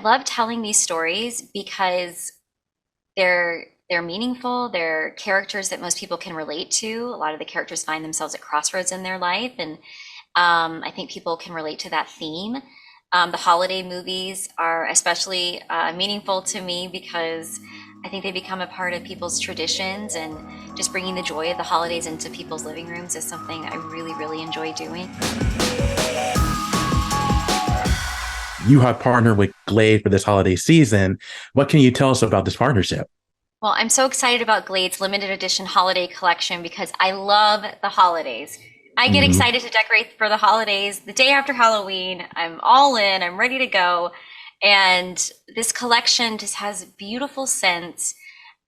love telling these stories because they're meaningful. They're characters that most people can relate to. A lot of the characters find themselves at crossroads in their life, and I think people can relate to that theme. The holiday movies are especially meaningful to me because I think they become a part of people's traditions, and just bringing the joy of the holidays into people's living rooms is something I really, really enjoy doing. You have partnered with Glade for this holiday season. What can you tell us about this partnership? Well, I'm so excited about Glade's limited edition holiday collection because I love the holidays. I get Mhm. excited to decorate for the holidays the day after Halloween. I'm all in, I'm ready to go. And this collection just has beautiful scents.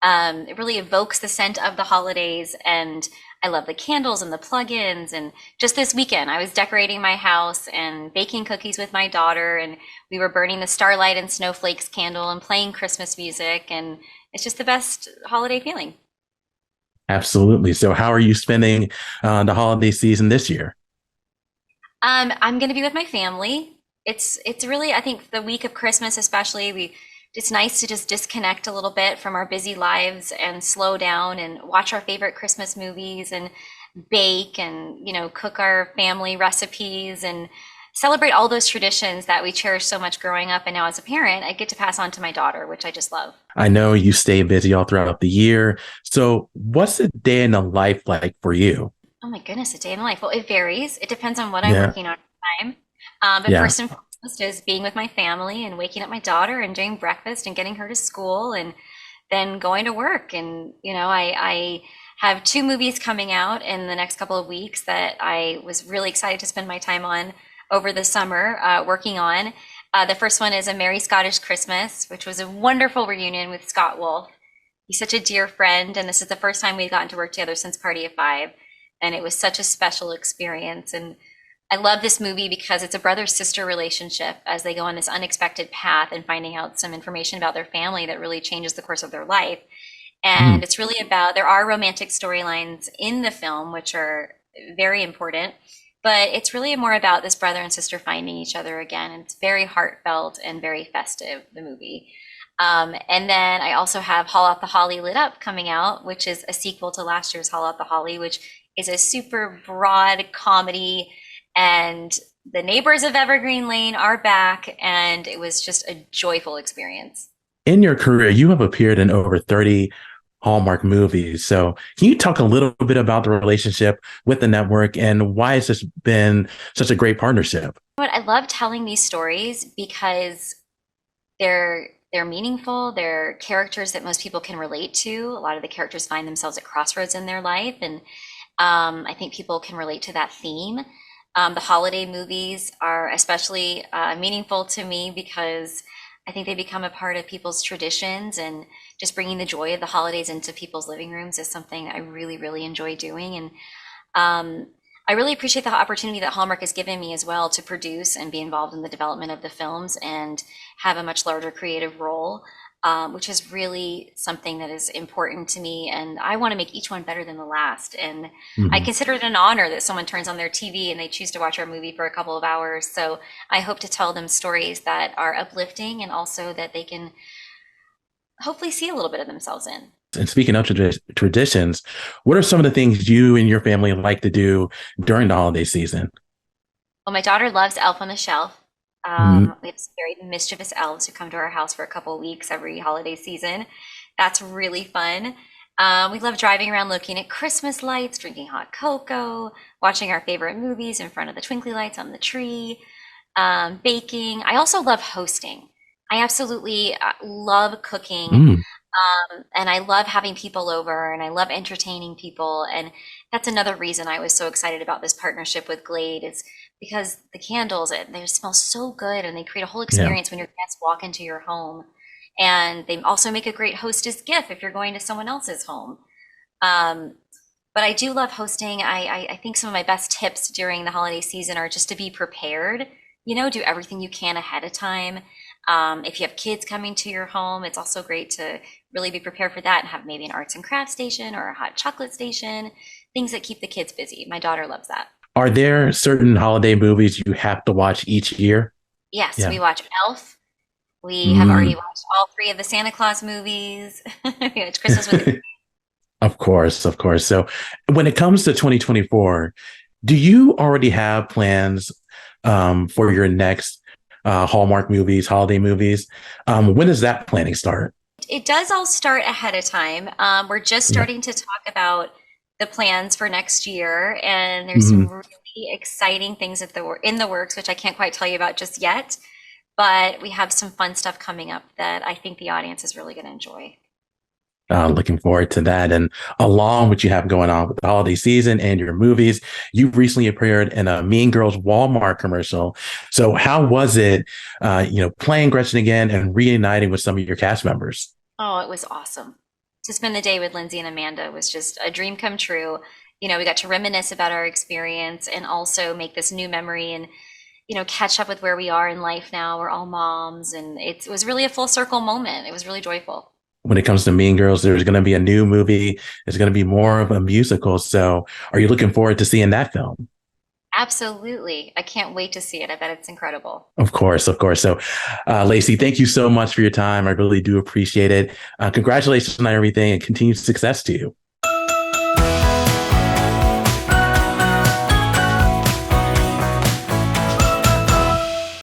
It really evokes the scent of the holidays. And I love the candles and the plug-ins. And just this weekend, I was decorating my house and baking cookies with my daughter. And we were burning the Starlight and Snowflakes candle and playing Christmas music. And it's just the best holiday feeling. Absolutely. So, how are you spending the holiday season this year? I'm going to be with my family. It's really, I think the week of Christmas especially, we it's nice to just disconnect a little bit from our busy lives and slow down and watch our favorite Christmas movies and bake and, cook our family recipes and celebrate all those traditions that we cherish so much growing up. And now as a parent, I get to pass on to my daughter, which I just love. I know you stay busy all throughout the year. So, what's a day in the life like for you? Oh my goodness, a day in the life. Well, it varies. It depends on what I'm Yeah. working on at the time. But Yeah. first and foremost is being with my family and waking up my daughter and doing breakfast and getting her to school and then going to work. And, I have two movies coming out in the next couple of weeks that I was really excited to spend my time on over the summer working on. The first one is A Merry Scottish Christmas, which was a wonderful reunion with Scott Wolf. He's such a dear friend, and this is the first time we've gotten to work together since Party of Five, and it was such a special experience. And I love this movie because it's a brother-sister relationship as they go on this unexpected path and finding out some information about their family that really changes the course of their life. Mm. And it's really about, there are romantic storylines in the film, which are very important, but it's really more about this brother and sister finding each other again. And it's very heartfelt and very festive, the movie. And then I also have Haul Out the Holly Lit Up coming out, which is a sequel to last year's Haul Out the Holly, which is a super broad comedy. And the neighbors of Evergreen Lane are back, and it was just a joyful experience. In your career, you have appeared in over 30 Hallmark movies. So, can you talk a little bit about the relationship with the network and why it's just been such a great partnership? But I love telling these stories because they're meaningful. They're characters that most people can relate to. A lot of the characters find themselves at crossroads in their life, and I think people can relate to that theme. The holiday movies are especially meaningful to me because I think they become a part of people's traditions, and just bringing the joy of the holidays into people's living rooms is something I really, really enjoy doing. And I really appreciate the opportunity that Hallmark has given me as well to produce and be involved in the development of the films and have a much larger creative role, which is really something that is important to me. And I want to make each one better than the last. And I Mhm. consider it an honor that someone turns on their TV and they choose to watch our movie for a couple of hours. So I hope to tell them stories that are uplifting and also that they can hopefully see a little bit of themselves in. And speaking of traditions, what are some of the things you and your family like to do during the holiday season? Well, my daughter loves Elf on the Shelf. Mhm. We have some very mischievous elves who come to our house for a couple of weeks every holiday season. That's really fun. We love driving around looking at Christmas lights, drinking hot cocoa, watching our favorite movies in front of the twinkly lights on the tree, baking. I also love hosting. I absolutely love cooking, Mm. and I love having people over and I love entertaining people. And that's another reason I was so excited about this partnership with Glade is because the candles, they smell so good and they create a whole Yeah. experience when your guests walk into your home. And they also make a great hostess gift if you're going to someone else's home. Um, but I do love hosting. I think some of my best tips during the holiday season are just to be prepared, do everything you can ahead of time. If you have kids coming to your home, it's also great to really be prepared for that and have maybe an arts and crafts station or a hot chocolate station, things that keep the kids busy. My daughter loves that. Are there certain holiday movies you have to watch each year? Yes, Yeah. we watch Elf. We have already Mm. watched all three of the Santa Claus movies. It's Christmas with the Of course, of course. So when it comes to 2024, do you already have plans for your next Hallmark movies, holiday movies? When does that planning start? It does all start ahead of time. We're just Yeah. starting to talk about the plans for next year, and there's some Mhm. really exciting things in the works, which I can't quite tell you about just yet. But we have some fun stuff coming up that I think the audience is really going to enjoy. Looking forward to that. And along what you have going on with the holiday season and your movies, you recently appeared in a Mean Girls Walmart commercial. So how was it, playing Gretchen again and reuniting with some of your cast members? Oh, it was awesome. To spend the day with Lindsay and Amanda was just a dream come true. We got to reminisce about our experience and also make this new memory and, catch up with where we are in life now. We're all moms, and it was really a full circle moment. It was really joyful. When it comes to Mean Girls, there's going to be a new movie. It's going to be more of a musical. So are you looking forward to seeing that film? Absolutely. I can't wait to see it. I bet it's incredible. Of course, of course. So, Lacey, thank you so much for your time. I really do appreciate it. Congratulations on everything and continued success to you.